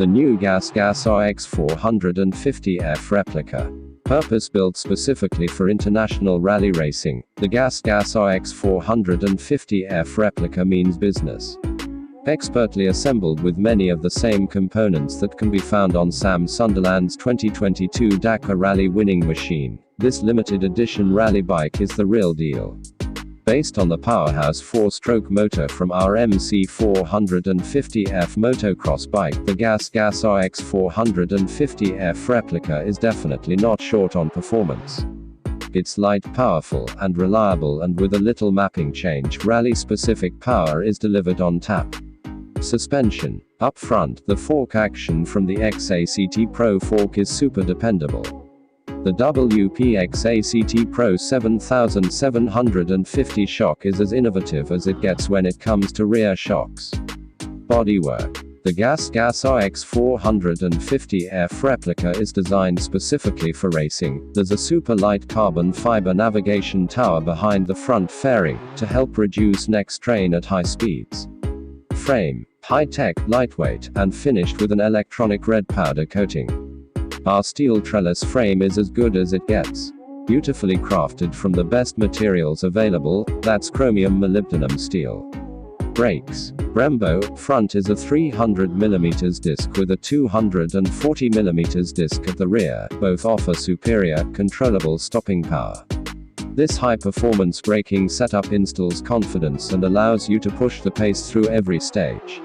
The new Gasgas Rx 450F Replica. Purpose-built specifically for international rally racing, the Gasgas Rx 450F Replica means business. Expertly assembled with many of the same components that can be found on Sam Sunderland's 2022 Dakar Rally winning machine, this limited edition rally bike is the real deal. Based on the powerhouse 4-stroke motor from our MC 450F motocross bike, the Gasgas Rx 450F Replica is definitely not short on performance. It's light, powerful, and reliable, and with a little mapping change, rally-specific power is delivered on tap. Suspension. Up front, the fork action from the XACT Pro fork is super dependable. The WPXACT Pro 7750 shock is as innovative as it gets when it comes to rear shocks. Bodywork. The Gasgas Rx 450F Replica is designed specifically for racing. There's a super light carbon fiber navigation tower behind the front fairing, to help reduce neck strain at high speeds. Frame. High-tech, lightweight, and finished with an electronic red powder coating. Our steel trellis frame is as good as it gets. Beautifully crafted from the best materials available, that's chromium molybdenum steel. Brakes. Brembo. Front is a 300mm disc with a 240mm disc at the rear, both offer superior, controllable stopping power. This high-performance braking setup instills confidence and allows you to push the pace through every stage.